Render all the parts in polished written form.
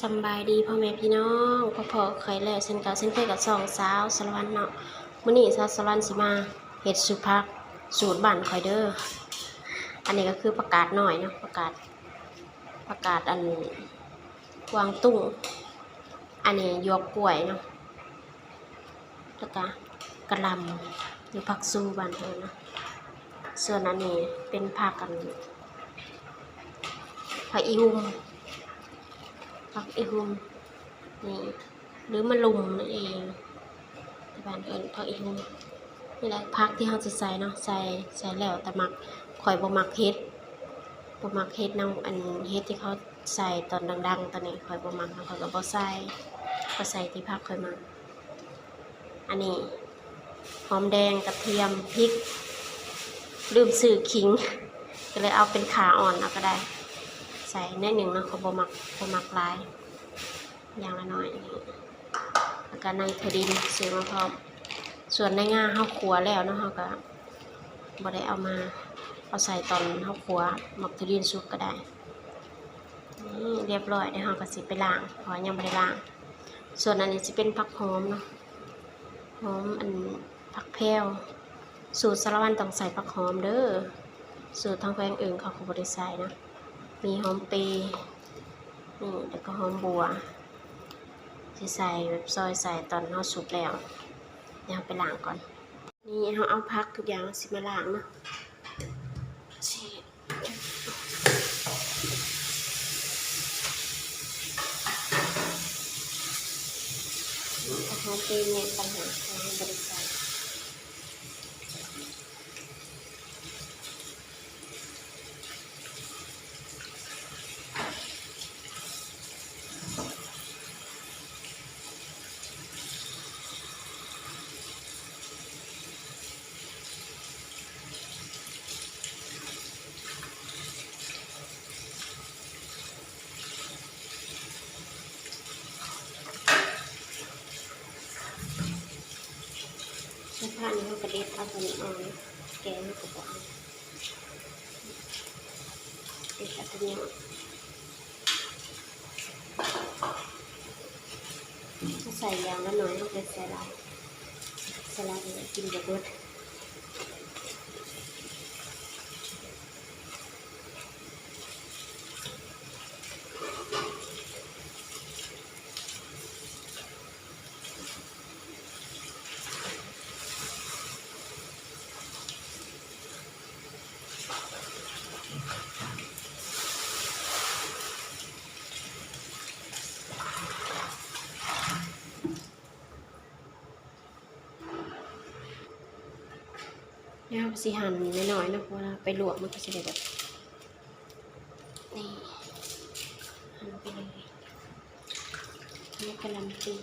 สบายดีพ่อแม่พี่น้องพ่อเคยแล้วเช่นเก่าเช่นเคยกับสองสาวสารวัตรเนาะมื้อนี้สาวสารวัตรสิมาเฮ็ดสุผักสูตรบ้านคอยเด้ออันนี้ก็คือผักกาดหน่อยเนาะผักกาดอันกวางตุ้งอันนี้หยวกกล้วยเนาะแล้วก็กะหล่ำหรือผักซูบ้านเฮาเนาะส่วนอันนี้เป็นผักอีหุ่มผักอีหุ่มนี่หรือมะลุมนั่นเองที่บ้านเอิ้นผักอีหุ่มนี่แหละผักที่เราจะใส่เนาะใส่แล้วแต่มักข่อยบ่มักเฮ็ดนำอันเฮ็ดที่เขาใส่ตอนดังๆตอนนี้ข่อยบ่มักข่อยก็บ่ใส่ก็ใส่ที่ผักข่อยมักอันนี้หอมแดงกระเทียมพริกลืมซื้อขิงก็เลยเอาเป็นขาอ่อนเอาก็ได้ใส่นิดหนึ่งเนาะเขาบ่มักหลายอย่างละน้อยนี่แล้วก็ในถั่วดินซื้อมาพร้อมส่วนในง่าเฮาคั่วแล้วเนาะเฮาก็บ่ได้เอาใส่ตอนเฮาคั่วหมักถั่วดินสุกก็ได้นี่เรียบร้อยเดี๋ยวเฮาก็สิไปล้างเพราะยังบ่ได้ล้างส่วนอันนี้สิเป็นผักหอมเนาะหอมอันผักแพรวสูตรสารวัตรต้องใส่ผักหอมเด้อสูตรทางแขวงอื่นเขาก็บ่ได้ใส่นะมีหอมเปรย์นี่แล้วก็หอมบัวสิใส่แบบซอยใส่ตอนเฮาสุกแล้วเดี๋ยวไปล้างก่อนนี่เฮาเอาผักทุกอย่างสิมาล้างเนาะหอมเปรย์เนี่ยปัญหาของบริษัทเสื้อผ้านี้เขากระเด็ดเอาตัวนี้ออกแกงเขาก็บอกเด็ดเอาตัวนี้ใส่ยางละหน่อยเขาเป็นใส่ลายกินกับรสเนี่ยสิหั่นน้อยๆนะเพราะว่าไปลวกมันก็จะได้แบบนี่หั่นไปเลยนี่กะหล่ำปี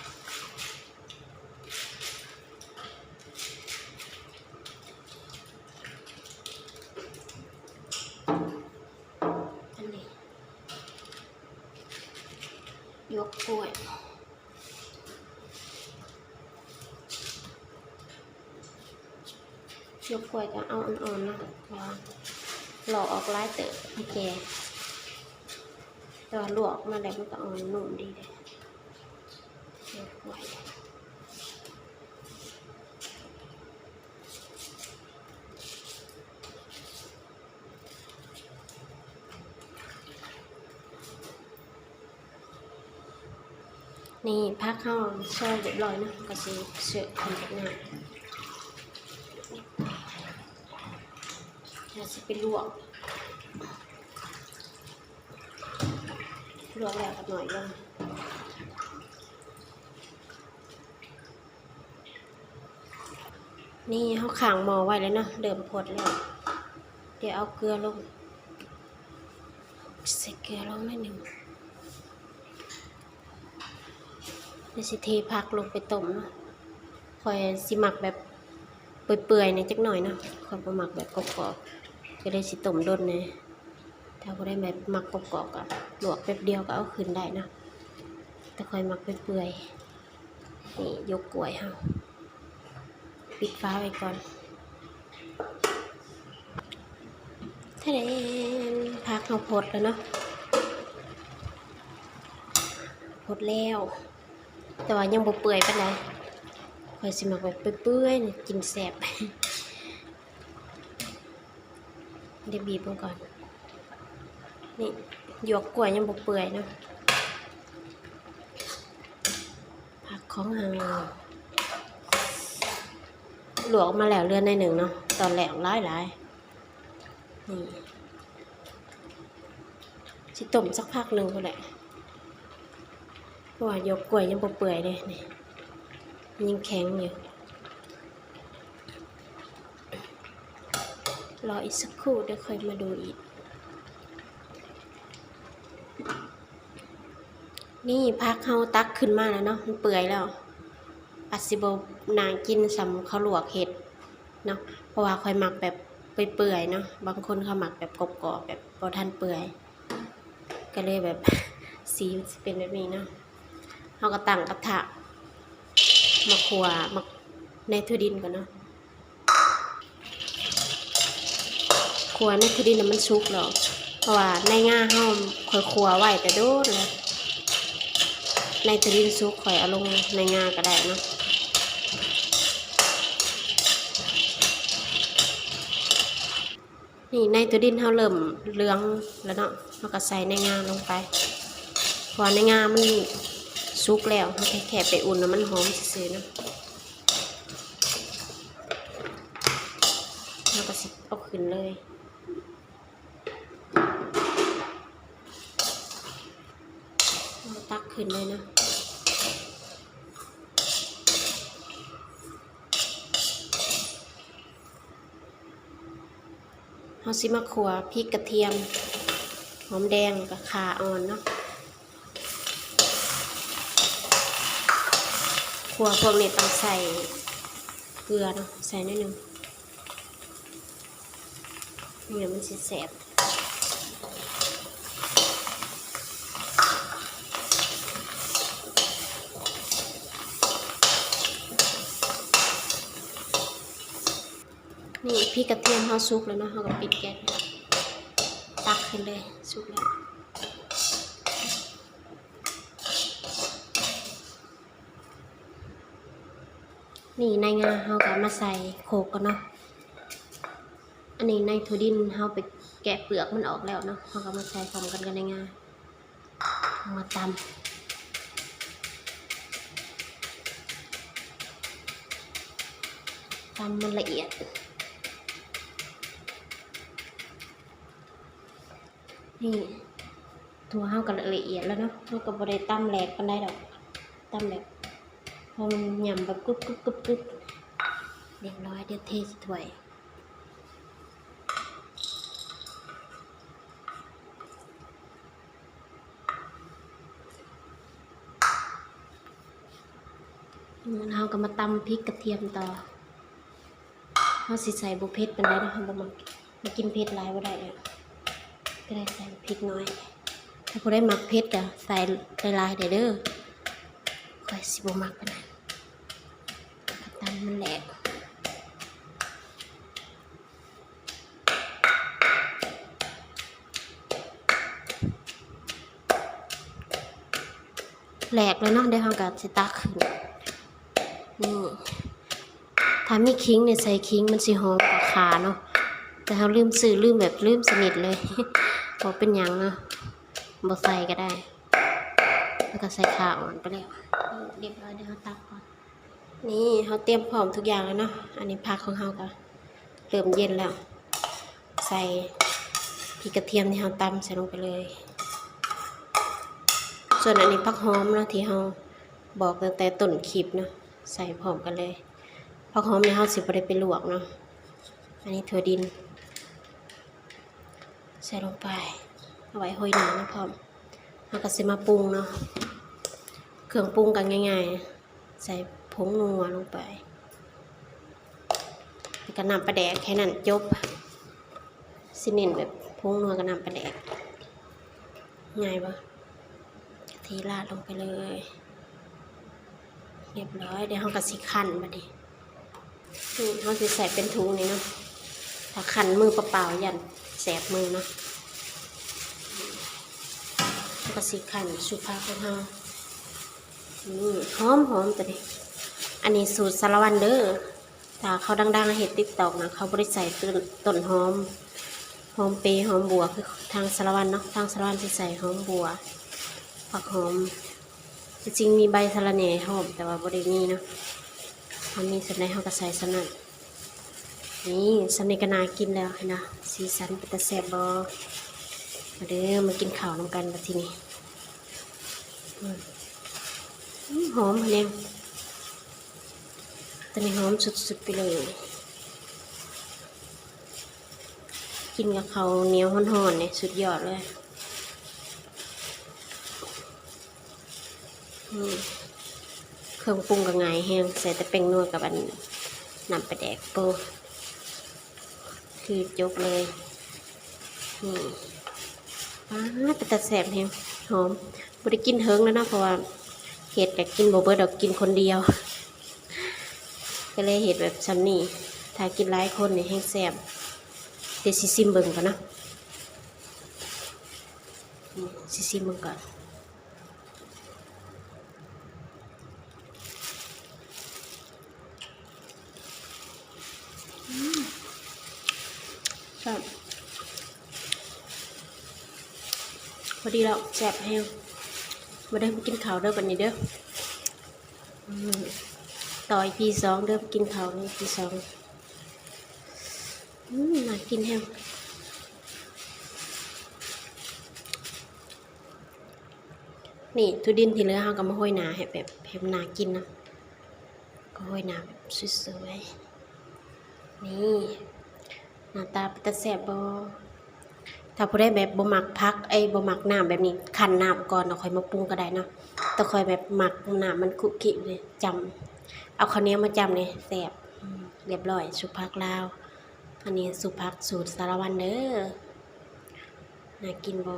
ยกกล้วยก็เอาอ่อนๆนะหลอกออกลายเต๋อให้แกแต่ว่าลวกมาแล้วมันก็อ่อนนุ่มดีเลยยกกล้วยนี่พักเข้าซอยเรียบร้อยนะก็จะเสิร์ฟทำแบบนี้เราจะไปลวกแล้วกันหน่อยเลยนี่เขาขังหม้อไว้เลยนะเดิมพดแล้วเดี๋ยวเอาเกลือลงใส่เกลือลงนิดหนึ่งเดี๋ยวสิเทผักลงไปต้มนะคอยสิหมักแบบเปื่อยๆเนี่ยจักหน่อยนะคอยหมักแบบกรอบๆก็ได้สิต้มด้นเนี่ยถ้าก็ได้แบบหมักกรอบๆก็ลวกแป๊บเดียวก็เอาขึ้นได้นะแต่คอยหมักเปื่อยๆนี่ยกกล้วยเฮาปิดฟ้าไว้ก่อน ทะเลพักเขาพดแล้วเนาะพดแล้วแต่ว่ายังบ่เปื่อยปานใดข่อยสิมักแบบเปื่อยๆนี่กินแซ่บเดี๋ยวบีบมันก่อนนี่หยวกกล้วยยังบ่เปื่อยเนาะผักของเฮาลวกออกมาแล้วเรือนในหนึ่งเนาะตอนแรกหลายนี่สิต้มสักพักหนึ่งก็แหละเพราะว่าหยวกกล้วยยังบ่เปื่อยเลยนี่ยังแข็งอยู่รออีกสักครู่เดี๋ยวค่อยมาดูอีกนี่พักเฮาตักขึ้นมาแล้วเนาะมันเปื่อยแล้วอาจสิบ่นางกินสำเขาลวกเห็ดเนาะเพราะว่าค่อยหมักแบบเปื่อยๆเนาะบางคนเขาหมักแบบกรอบๆแบบบ่ทันเปื่อยก็เลยแบบ สีเป็นแบบนี้เนาะเฮาก็ตั้งกระทะมาคั่วมาในถั่วดินก่อนเนาะคั่วในถั่วดินมันสุกแล้วเพราะว่าในง่าเฮาค่อยคั่วไว้แต่โดนเลยในถั่วดินสุกค่อยเอาลงในง่าก็ได้เนาะนี่ในถั่วดินเฮาเริ่มเหลืองแล้วเนาะเฮาก็ใส่ในง่าลงไปพอในง่ามันสุกแล้วเฮาแค่ไปอุ่นแล้วมันหอมซื่อๆเนาะเฮาก็สิเอาขึ้นเลยตักขึ้นเลยนะเฮาสิมาคั่วพริกกระเทียมหอมแดงกับข่าอ่อนเนาะคั่วพวกนี้ต้องใส่เกลือเนาะใส่นิดนึงเดี๋ยวมันสิแสบนี่พริกกระเทียมเฮาสุกแล้วเนาะเฮาก็ปิดแก๊สตักขึ้นเลยสุกแล้วนี่ในงาเฮาก็มาใส่โขกกันเนาะอันนี้ในถั่วดินเฮาไปแกะเปลือกมันออกแล้วเนาะเฮาก็มาใส่พร้อมกันในงาเอามาตำมันละเอียดนี่ถั่วเฮาก็ละเอียดแล้วเนาะเฮาก็บ่ได้ตำแหลกปานใดดอกตำแบบพอมันหย่ำแบบกึบเรียบร้อยเดี๋ยวเทใส่ถ้วยเราก็มาตำพริกกระเทียมต่อเราสิใส่บุเผ็ดเป็นไรนะเรามากินเผ็ดหลายบ่ได้เลยก็ได้ใส่พริกน้อยถ้าผู้ได้มักเผ็ดก็ใส่หลายๆเด้อค่อยสิบ่มักปานใดตำมันแหลกเลยเนาะเดี๋ยวเราก็สิตักขึ้นนี่ถ้ามีขิงเนี่ยใส่ขิงมันสิหอมกว่าข่าเนาะแต่เราลืมสนิทเลยบ่เป็นหยังเนาะบ่ใส่ก็ได้แล้วก็ใส่ข่าอ่อนไปแล้วเรียบร้อยเดี๋ยวเราตักก่อนนี่เราเตรียมพร้อมทุกอย่างแล้วเนาะอันนี้ผักของเราก็เริ่มเย็นแล้วใส่พริกกระเทียมที่เราตำใส่ลงไปเลยส่วนอันนี้ผักหอมเนาะที่เราบอกตั้งแต่ต้นคลิปเนาะใส่พร้อมกันเลยผักหอมเนี่ยเราสิบ่ได้ไปลวกเนาะอันนี้ถั่วดินใส่ลงไปเอาไว้ห้อยหนานะพร้อมเราก็สิมาปรุงเนาะเครื่องปรุงกันง่ายๆใส่ผงนัวลงไปแล้วก็น้ำปลาแดกแค่นั้นจบสิเน้นแบบผงนัวกับน้ำปลาแดกง่ายปะทีราดลงไปเลยเรียบร้อยเดี๋ยวเราก็สิคั่นมาดิเราสิใส่เป็นถุงนี่เนาะ ถ้าขันมือเปล่าๆยันแสบมือเนาะแล้วก็สีขันสุภาพของเรานี่หอมตัวนี้อันนี้สูตรสารวันเด้อถ้าเขาดังๆเห็ดติ๊กตอกนะเขาบริใส่ต้นหอมเปรย์หอมบัวคือทางสารวันเนาะทางสารวันที่ใส่หอมบัวผักหอมจริงๆมีใบสะระแหน่หอมแต่ว่าบริมีเนาะเขามีสำในเขาก็ใส่สำนันนี่สำในกนากินแล้วนะสีสันเป็นตะแซ่บบอมาเด้อมากินข้าวน้ำกันแบบทีนี้หอมเนี่ยตอนนี้หอมสุดๆไปเลยกินกับข้าวเหนียวห่อนๆเนี่ยสุดยอดเลยเครื่องปรุงกับไงแห้งใส่แต่แป้งนัวกับอันน้ำปลาแดกโปคือยกเลยนี่เป็นตาแสบแห้งหอมบริกินเฮิงแล้วนะเพราะว่าเห็ดอยากกินโบเบิร์ดอกกินคนเดียวก็เลยเห็ดแบบซันนี่ถ้ากินหลายคนเนี่ยแห้งแสบเดี๋ยวซิมเบิ่งก่อนนะซิมเบิ่งก่อนชอบพอดีแล้วแสบแห้งมาได้มากินข้าวเด้อวันนี้เด้อต่ออีพีสองเด้อกินข้าวอีพีสองน่ากินแห้งนี่ทุดินที่เหลือเราก็มาห้อยหนาให้แบบให้มันน่ากินนะก็ห้อยหนาแบบสวยๆนี่หน้าตาเป็นตาแซ่บบ่ถ้าผู้ได้แบบบ่มักพักบ่มักน้ำแบบนี้คั่นน้ำก่อนเอาค่อยมาปรุงก็ได้เนาะแต่ค่อยแบบมักน้ำมันคุกคิเลยจำเอาข้าวเหนียวมาจำเลยแซ่บเรียบร้อยสุภักลาวอันนี้สุภักสูตรสารวันเด้อน่ากินบ่